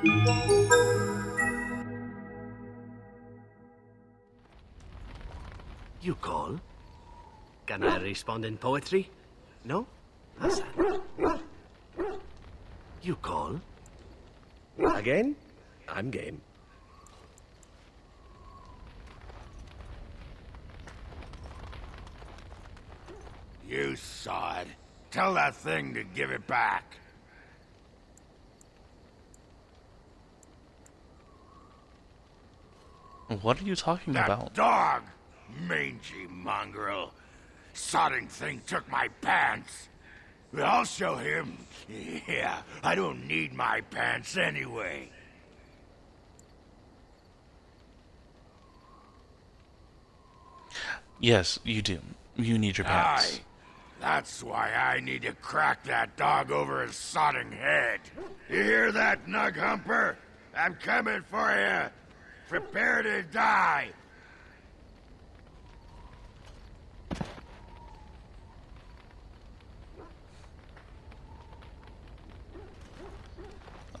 You call? Can I respond in poetry? No? Hassan. You call? Again? I'm game. You saw it. Tell that thing to give it back. What are you talking about? That dog! Mangy mongrel. Sodding thing took my pants. I'll show him. Yeah, I don't need my pants anyway. Yes, you do. You need your pants. Aye. That's why I need to crack that dog over his sodding head. You hear that, Nug Humper? I'm coming for you. Prepare to die.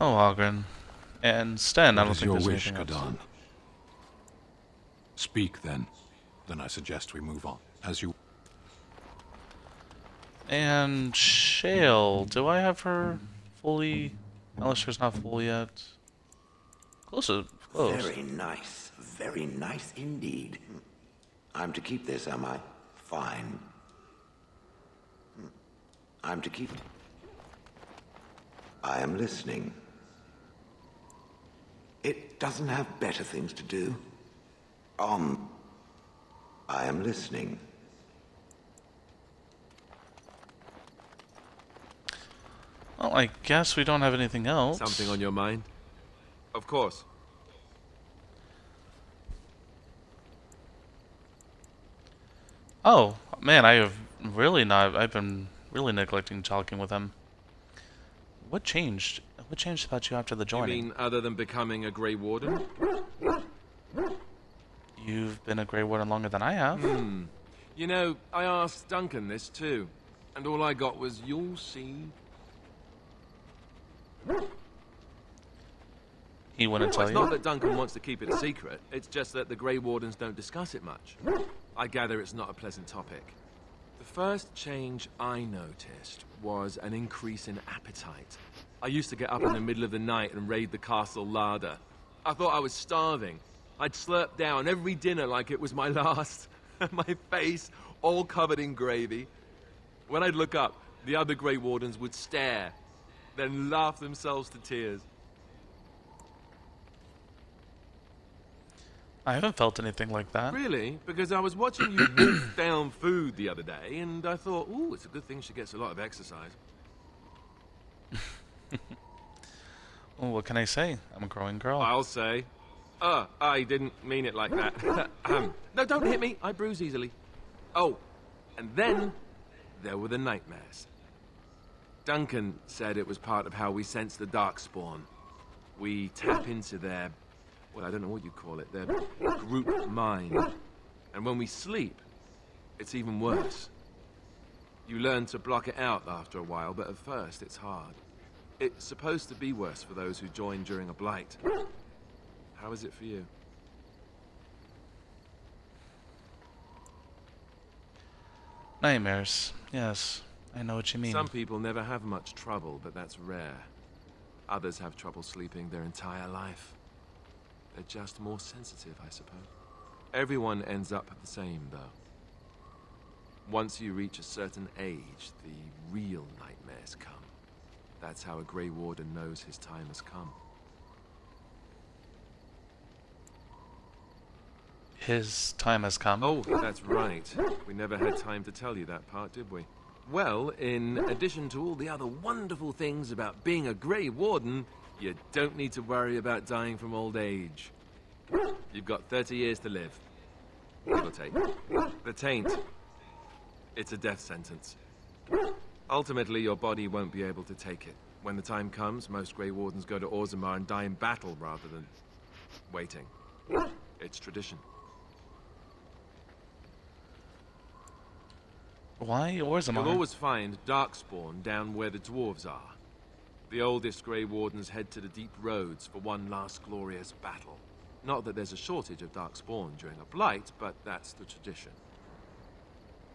Oh, Ogren. And Sten, I don't think there's your wish, anything else. Kadan? Speak, then. Then I suggest we move on. As you... And Shale, do I have her fully? Alistair's not full yet. Close. Very nice indeed. I'm to keep this, am I? Fine. I'm to keep it. I am listening. It doesn't have better things to do. I am listening. Well, I guess we don't have anything else. Something on your mind? Of course. Oh, man, I've been really neglecting talking with him. What changed? What changed about you after the joining? You mean other than becoming a Grey Warden? You've been a Grey Warden longer than I have. You know, I asked Duncan this too, and all I got was, "You'll see." He wouldn't tell It's you? not that Duncan wants to keep it a secret, it's just that the Grey Wardens don't discuss it much. I gather it's not a pleasant topic. The first change I noticed was an increase in appetite. I used to get up in the middle of the night and raid the castle larder. I thought I was starving. I'd slurp down every dinner like it was my last. My face all covered in gravy. When I'd look up, the other Grey Wardens would stare, then laugh themselves to tears. I haven't felt anything like that. Really? Because I was watching you wolf down food the other day, and I thought, ooh, it's a good thing she gets a lot of exercise. Well, what can I say? I'm a growing girl. I'll say. I didn't mean it like that. No, don't hit me. I bruise easily. Oh, and then there were the nightmares. Duncan said it was part of how we sense the Darkspawn. We tap into their, well, I don't know what you call it, their group mind. And when we sleep, it's even worse. You learn to block it out after a while, but at first it's hard. It's supposed to be worse for those who join during a blight. How is it for you? Nightmares. Yes, I know what you mean. Some people never have much trouble, but that's rare. Others have trouble sleeping their entire life. They're just more sensitive, I suppose. Everyone ends up the same, though. Once you reach a certain age, the real nightmares come. That's how a Grey Warden knows his time has come. His time has come. Oh, that's right. We never had time to tell you that part, did we? Well, in addition to all the other wonderful things about being a Grey Warden, you don't need to worry about dying from old age. You've got 30 years to live. Give or take. The Taint. It's a death sentence. Ultimately, your body won't be able to take it. When the time comes, most Grey Wardens go to Orzammar and die in battle rather than waiting. It's tradition. Why Orzammar? You'll always find Darkspawn down where the dwarves are. The oldest Grey Wardens head to the deep roads for one last glorious battle. Not that there's a shortage of Darkspawn during a blight, but that's the tradition.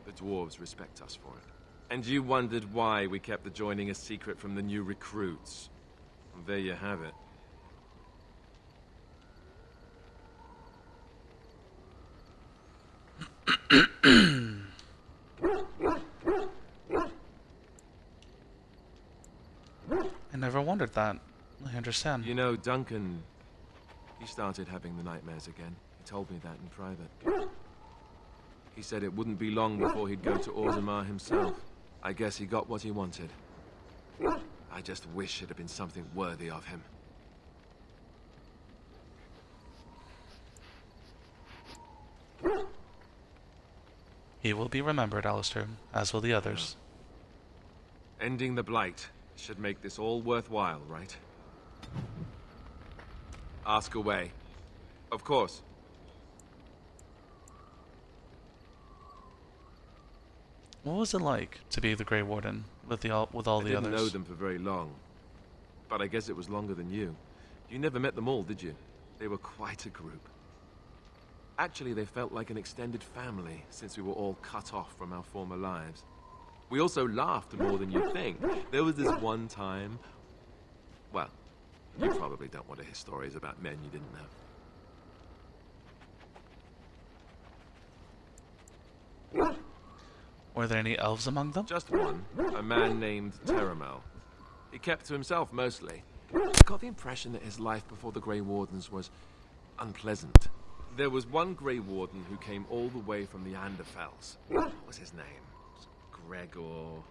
The dwarves respect us for it. And you wondered why we kept the joining a secret from the new recruits. Well, there you have it. I never wondered that. I understand. You know, Duncan, he started having the nightmares again. He told me that in private. He said it wouldn't be long before he'd go to Orzammar himself. I guess he got what he wanted. I just wish it had been something worthy of him. He will be remembered, Alistair, as will the others. Ending the blight should make this all worthwhile, right? Ask away. Of course. What was it like to be the Grey Warden with all the others? I didn't know them for very long, but I guess it was longer than you. You never met them all, did you? They were quite a group. Actually, they felt like an extended family since we were all cut off from our former lives. We also laughed more than you think. There was this one time... Well, you probably don't want to hear stories about men you didn't know. Were there any elves among them? Just one, a man named Terramel. He kept to himself mostly. I got the impression that his life before the Grey Wardens was unpleasant. There was one Grey Warden who came all the way from the Anderfells. What was his name? Gregor.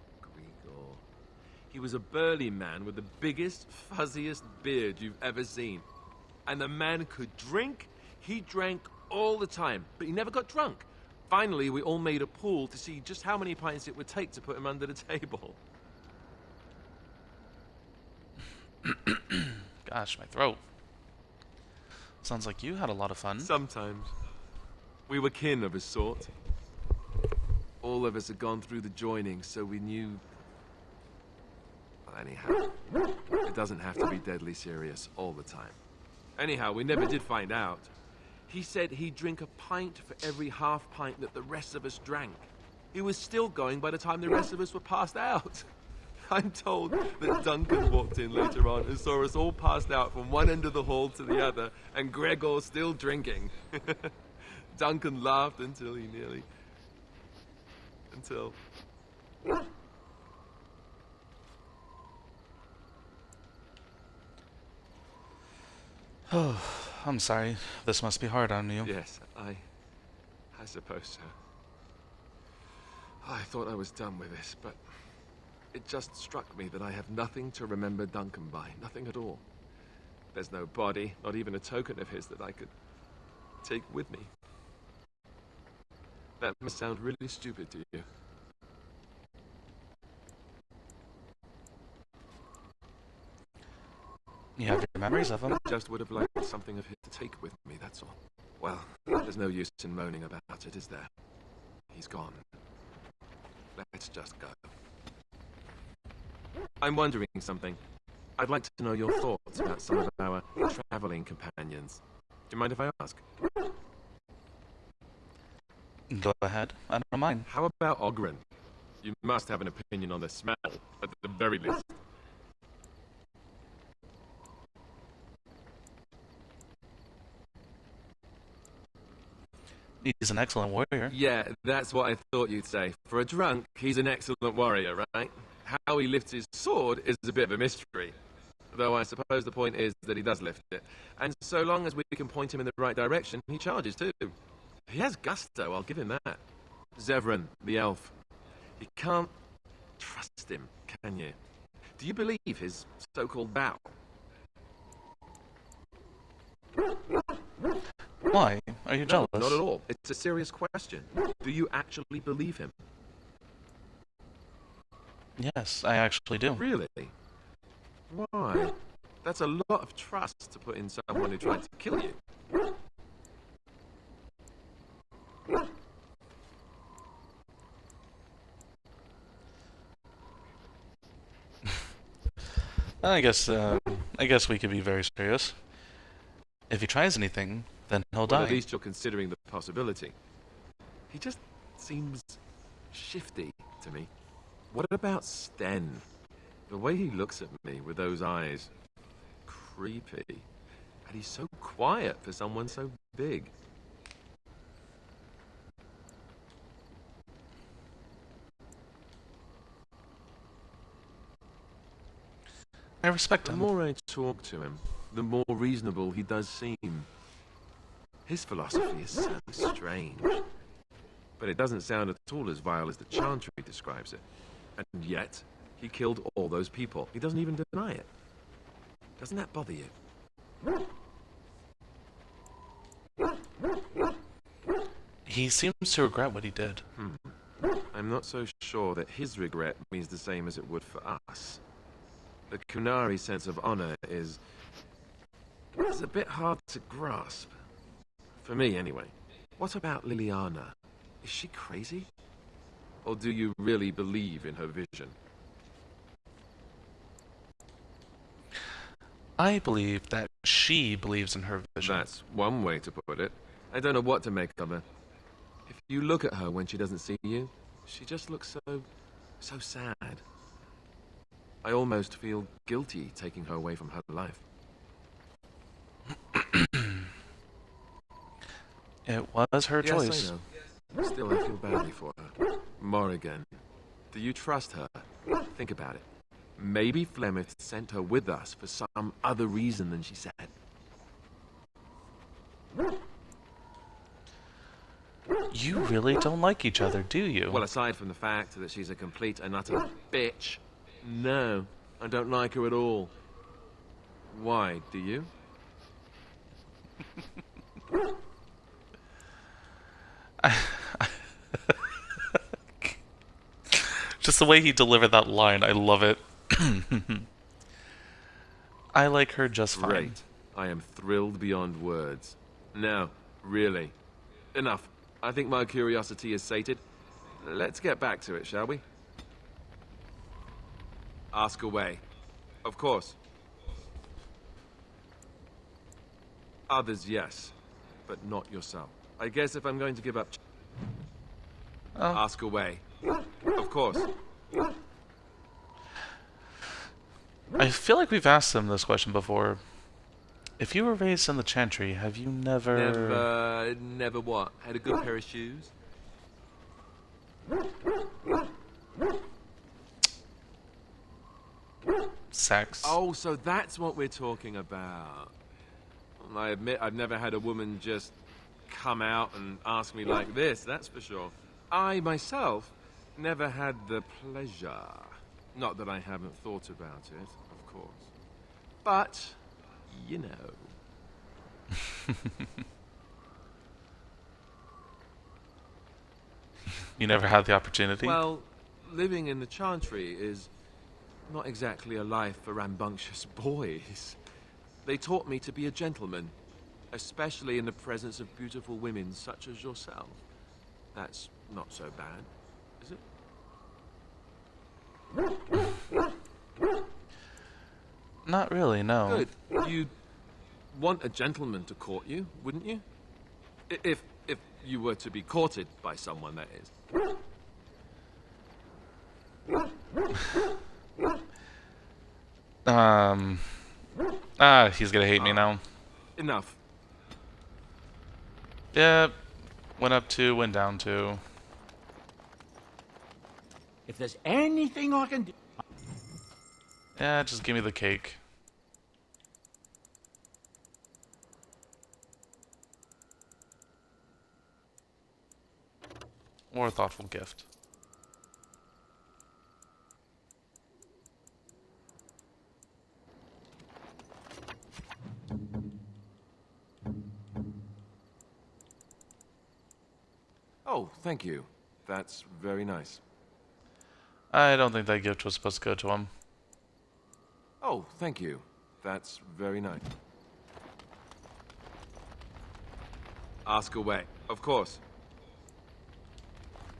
He was a burly man with the biggest, fuzziest beard you've ever seen. And the man could drink. He drank all the time, but he never got drunk. Finally, we all made a pool to see just how many pints it would take to put him under the table. Gosh, my throat. Sounds like you had a lot of fun. Sometimes. We were kin of a sort. All of us had gone through the joining, so we knew... Well, anyhow, it doesn't have to be deadly serious all the time. Anyhow, we never did find out. He said he'd drink a pint for every half pint that the rest of us drank. He was still going by the time the rest of us were passed out. I'm told that Duncan walked in later on and saw us all passed out from one end of the hall to the other, and Gregor still drinking. Duncan laughed until he nearly... Until... Oh, I'm sorry. This must be hard on you. Yes, I suppose so. I thought I was done with this, but it just struck me that I have nothing to remember Duncan by. Nothing at all. There's no body, not even a token of his that I could take with me. That must sound really stupid to you. You have your memories of him. I just would have liked something of his to take with me, that's all. Well, there's no use in moaning about it, is there? He's gone. Let's just go. I'm wondering something. I'd like to know your thoughts about some of our traveling companions. Do you mind if I ask? Go ahead. I don't mind. How about Ogren? You must have an opinion on the smell, at the very least. He's an excellent warrior. Yeah, that's what I thought you'd say. For a drunk, he's an excellent warrior, right? How he lifts his sword is a bit of a mystery. Though I suppose the point is that he does lift it. And so long as we can point him in the right direction, he charges too. He has gusto, I'll give him that. Zevran, the elf. You can't trust him, can you? Do you believe his so-called vow? Why? Are you jealous? No, not at all. It's a serious question. Do you actually believe him? Yes, I actually do. Really? Why? That's a lot of trust to put in someone who tried to kill you. I guess we could be very serious. If he tries anything, then he'll die. At least you're considering the possibility. He just seems shifty to me. What about Sten? The way he looks at me with those eyes. Creepy. And he's so quiet for someone so big. I respect The him. more I talk to him, the more reasonable he does seem. His philosophy is so strange. But it doesn't sound at all as vile as the Chantry describes it. And yet, he killed all those people. He doesn't even deny it. Doesn't that bother you? He seems to regret what he did. I'm not so sure that his regret means the same as it would for us. The Kunari sense of honor is a bit hard to grasp. For me, anyway. What about Liliana? Is she crazy? Or do you really believe in her vision? I believe that she believes in her vision. That's one way to put it. I don't know what to make of her. If you look at her when she doesn't see you, she just looks so sad. I almost feel guilty taking her away from her life. It was her choice. Yes, I know. Still, I feel badly for her. Morrigan, do you trust her? Think about it. Maybe Flemeth sent her with us for some other reason than she said. You really don't like each other, do you? Well, aside from the fact that she's a complete and utter bitch, no, I don't like her at all. Why, do you? Just the way he delivered that line, I love it. I like her just fine. Great. I am thrilled beyond words. No, really. Enough. I think my curiosity is sated. Let's get back to it, shall we? Ask away. Of course. Others, yes. But not yourself. I guess if I'm going to give up... Oh. Ask away. Of course. I feel like we've asked him this question before. If you were raised in the Chantry, have you never... Never what? Had a good pair of shoes? Sex? Oh, so that's what we're talking about. I admit I've never had a woman just come out and ask me like this, that's for sure. I, myself, never had the pleasure. Not that I haven't thought about it, of course. But, you know. You never had the opportunity? Well, living in the Chantry is not exactly a life for rambunctious boys. They taught me to be a gentleman, especially in the presence of beautiful women such as yourself. That's not so bad, is it? Not really, no. Good. You'd want a gentleman to court you, wouldn't you? If you were to be courted by someone, that is. He's gonna hate me now. Enough. Yeah, went up 2, went down 2. If there's anything I can do... Yeah, just give me the cake. Or a thoughtful gift. Oh, thank you. That's very nice. I don't think that gift was supposed to go to him. Oh, thank you. That's very nice. Ask away. Of course.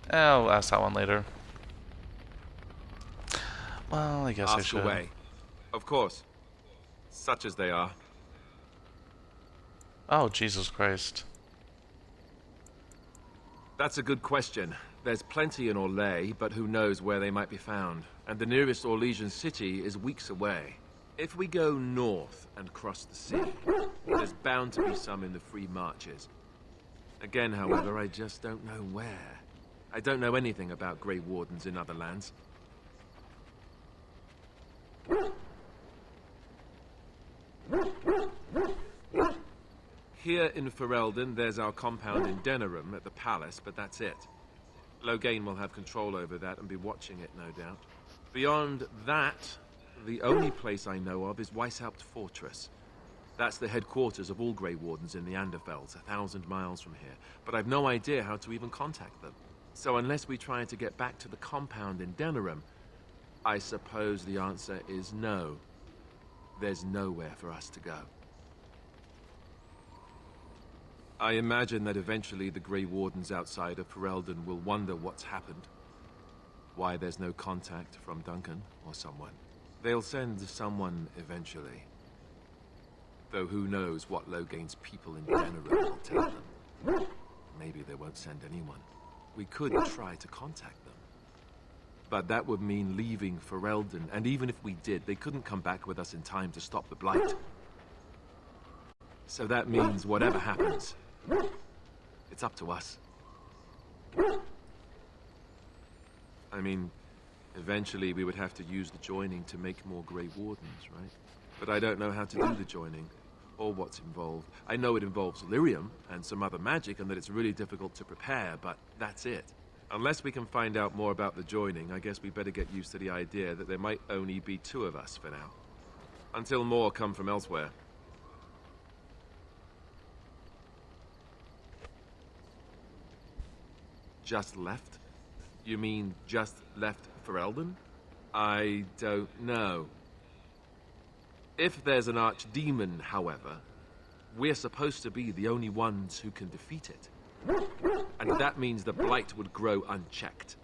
I'll ask that one later. Well, I guess I Ask should. away. Of course. Such as they are. Oh, Jesus Christ. That's a good question. There's plenty in Orlais, but who knows where they might be found. And the nearest Orlesian city is weeks away. If we go north and cross the sea, there's bound to be some in the free marches. Again, however, I just don't know where. I don't know anything about Grey Wardens in other lands. Here in Ferelden, there's our compound in Denerim at the palace, but that's it. Logain will have control over that and be watching it, no doubt. Beyond that, the only place I know of is Weishaupt Fortress. That's the headquarters of all Grey Wardens in the Anderfelds, 1,000 miles from here. But I've no idea how to even contact them. So unless we try to get back to the compound in Denerim, I suppose the answer is no. There's nowhere for us to go. I imagine that eventually the Grey Wardens outside of Ferelden will wonder what's happened. Why there's no contact from Duncan or someone. They'll send someone eventually. Though who knows what Logain's people in Denerim will tell them. Maybe they won't send anyone. We could try to contact them. But that would mean leaving Ferelden, and even if we did, they couldn't come back with us in time to stop the Blight. So that means whatever happens, it's up to us. I mean, eventually we would have to use the joining to make more Grey Wardens, right? But I don't know how to do the joining, or what's involved. I know it involves lyrium and some other magic, and that it's really difficult to prepare, but that's it. Unless we can find out more about the joining, I guess we better get used to the idea that there might only be 2 of us for now. Until more come from elsewhere. Just left? You mean just left Ferelden? I don't know. If there's an archdemon, however, we're supposed to be the only ones who can defeat it. And that means the Blight would grow unchecked.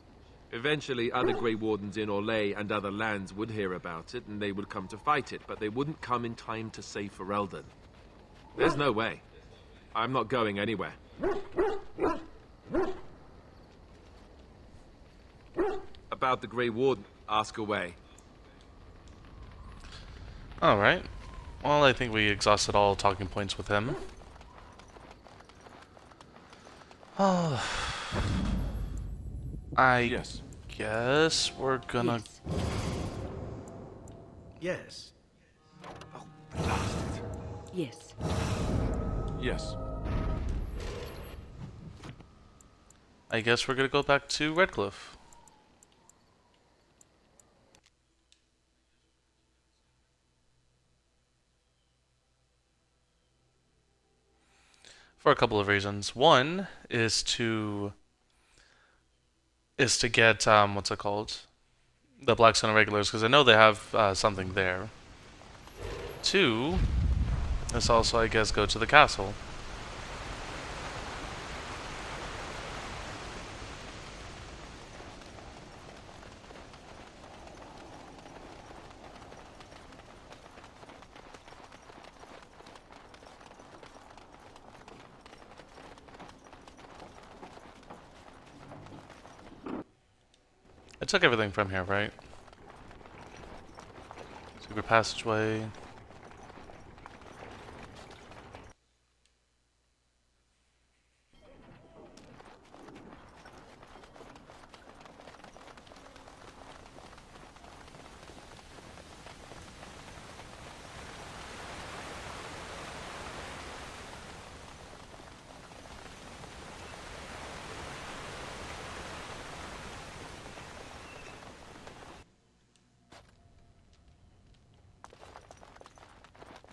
Eventually, other Grey Wardens in Orlais and other lands would hear about it, and they would come to fight it, but they wouldn't come in time to save Ferelden. There's no way. I'm not going anywhere. About the Grey Warden, ask away. Alright. Well, I think we exhausted all talking points with him. Oh. Yes. Guess we're gonna... Yes. Yes. Yes. I guess we're gonna go back to RedCliff. For a couple of reasons. One is to get what's it called? The Blackstone Regulars, because I know they have something there. 2 is also, I guess, go to the castle. I took everything from here, right? Secret passageway.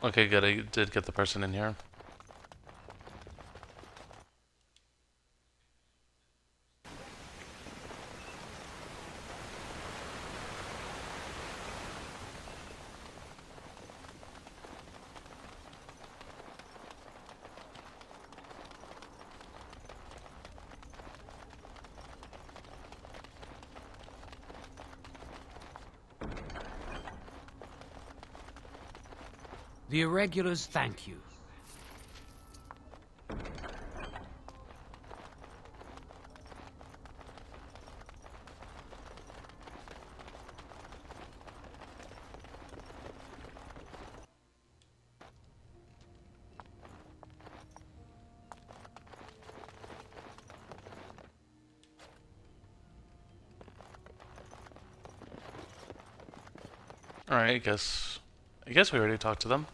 Okay, good. I did get the person in here. The irregulars thank you. Alright, I guess we already talked to them.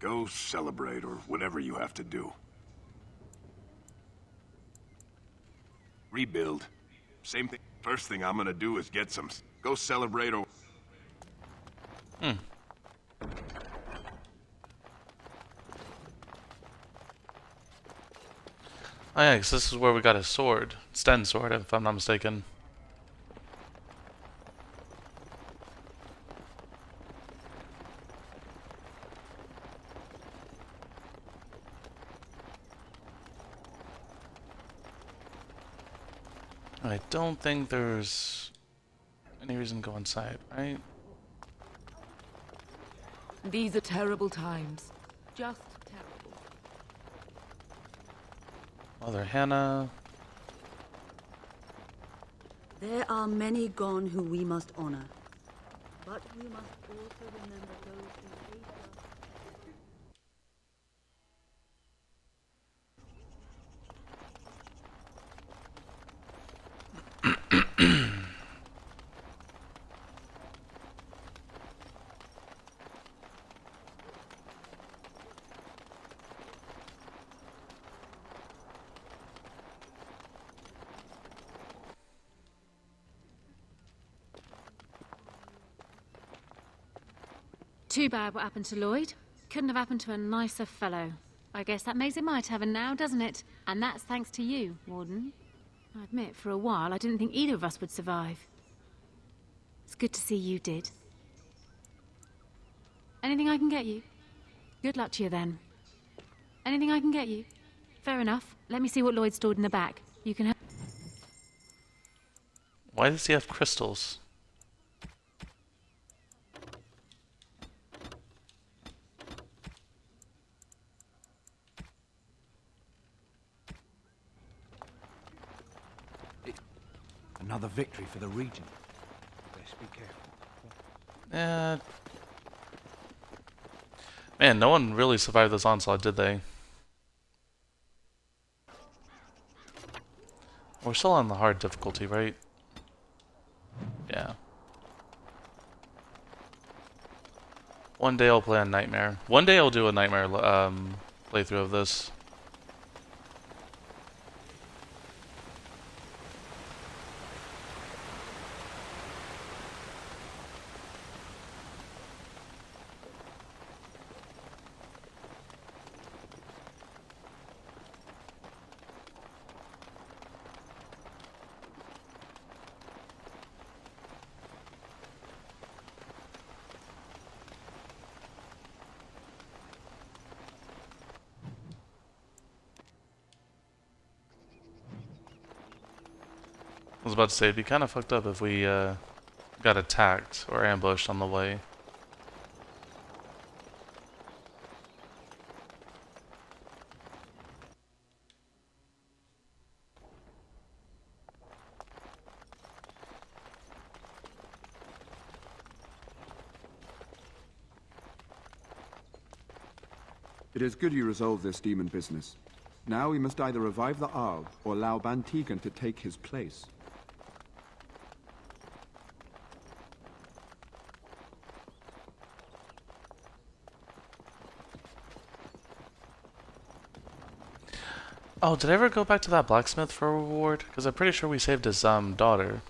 Go celebrate, or whatever you have to do. Rebuild. Same thing. First thing I'm gonna do is get some... Go celebrate, or... Hmm. Oh yeah, 'cause this is where we got his sword. Sten's sword, if I'm not mistaken. I don't think there's any reason to go inside, right? These are terrible times. Just terrible. Mother Hannah. There are many gone who we must honor. But we must also remember those who hate us. Too bad what happened to Lloyd. Couldn't have happened to a nicer fellow. I guess that makes it my tavern now, doesn't it? And that's thanks to you, Warden. I admit, for a while, I didn't think either of us would survive. It's good to see you did. Anything I can get you? Good luck to you, then. Anything I can get you? Fair enough. Let me see what Lloyd stored in the back. You can have... Why does he have crystals? Another victory for the region. Best be careful. Man, no one really survived this onslaught, did they? We're still on the hard difficulty, right? Yeah. One day I'll play on Nightmare. One day I'll do a Nightmare playthrough of this. I was about to say, it'd be kind of fucked up if we got attacked or ambushed on the way. It is good you resolved this demon business. Now we must either revive the Earl or allow Bantegan to take his place. Oh, did I ever go back to that blacksmith for a reward? Because I'm pretty sure we saved his daughter.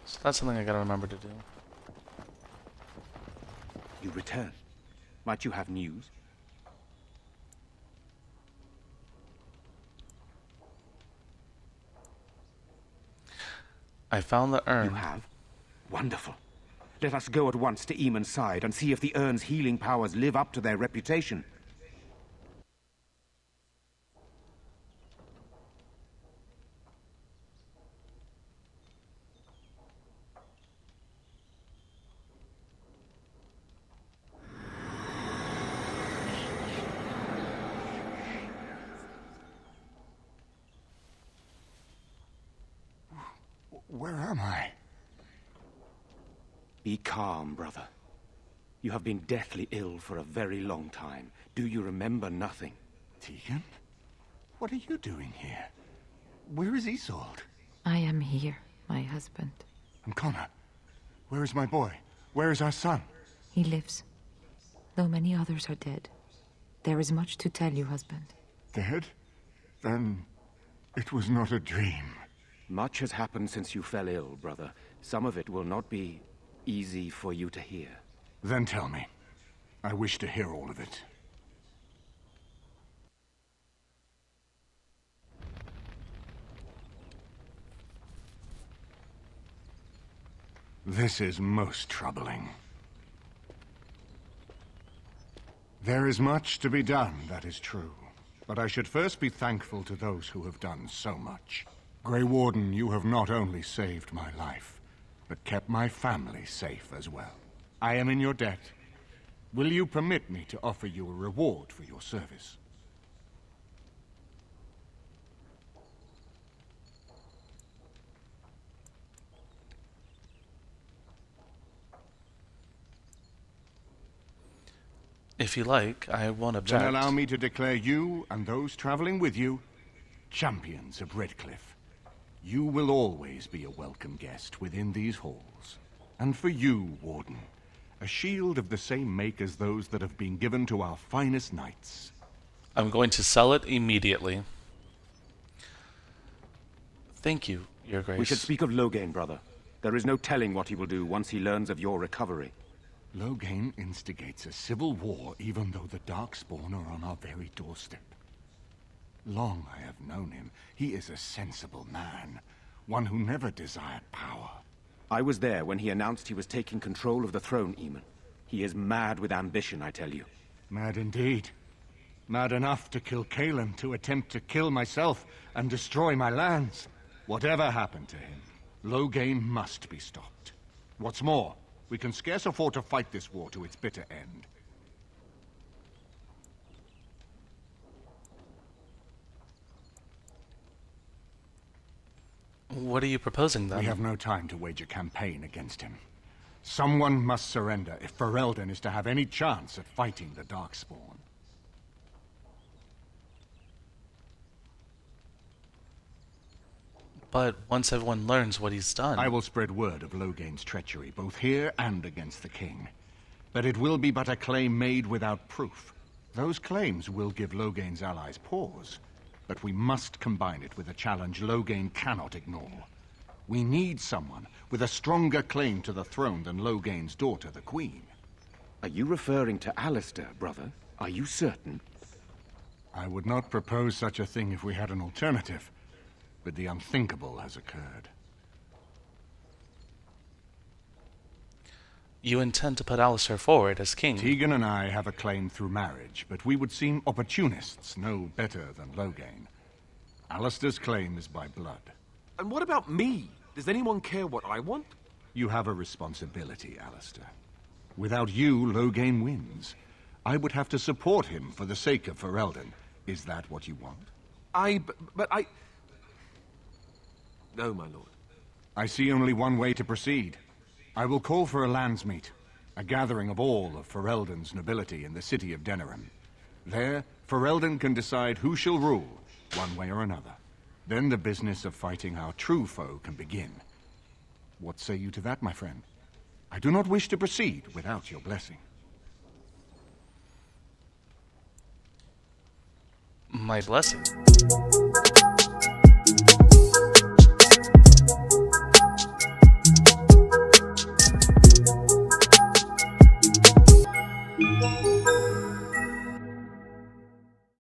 So that's something I gotta remember to do. You return. Might you have news? I found the urn. You have? Wonderful. Let us go at once to Eamon's side and see if the urn's healing powers live up to their reputation. Where am I? Be calm, brother. You have been deathly ill for a very long time. Do you remember nothing? Tegan? What are you doing here? Where is Isolde? I am here, my husband. And Connor? Where is my boy? Where is our son? He lives. Though many others are dead. There is much to tell you, husband. Dead? Then it was not a dream. Much has happened since you fell ill, brother. Some of it will not be easy for you to hear. Then tell me. I wish to hear all of it. This is most troubling. There is much to be done, that is true. But I should first be thankful to those who have done so much. Grey Warden, you have not only saved my life, but kept my family safe as well. I am in your debt. Will you permit me to offer you a reward for your service? If you like, I won't object. Then allow me to declare you and those traveling with you champions of RedCliff. You will always be a welcome guest within these halls. And for you, Warden, a shield of the same make as those that have been given to our finest knights. I'm going to sell it immediately. Thank you, Your Grace. We should speak of Logain, brother. There is no telling what he will do once he learns of your recovery. Logain instigates a civil war even though the Darkspawn are on our very doorstep. Long I have known him. He is a sensible man, one who never desired power. I was there when he announced he was taking control of the throne, Eamon. He is mad with ambition, I tell you. Mad indeed. Mad enough to kill Cailan, to attempt to kill myself and destroy my lands. Whatever happened to him, Logain must be stopped. What's more, we can scarce afford to fight this war to its bitter end. What are you proposing, then? We have no time to wage a campaign against him. Someone must surrender if Ferelden is to have any chance at fighting the Darkspawn. But once everyone learns what he's done... I will spread word of Logain's treachery, both here and against the king. But it will be but a claim made without proof. Those claims will give Logain's allies pause. But we must combine it with a challenge Logain cannot ignore. We need someone with a stronger claim to the throne than Logain's daughter, the Queen. Are you referring to Alistair, brother? Are you certain? I would not propose such a thing if we had an alternative. But the unthinkable has occurred. You intend to put Alistair forward as king? Tegan and I have a claim through marriage, but we would seem opportunists no better than Logain. Alistair's claim is by blood. And what about me? Does anyone care what I want? You have a responsibility, Alistair. Without you, Logain wins. I would have to support him for the sake of Ferelden. Is that what you want? But I... No, my lord. I see only one way to proceed. I will call for a landsmeet, a gathering of all of Ferelden's nobility in the city of Denerim. There, Ferelden can decide who shall rule, one way or another. Then the business of fighting our true foe can begin. What say you to that, my friend? I do not wish to proceed without your blessing. My blessing?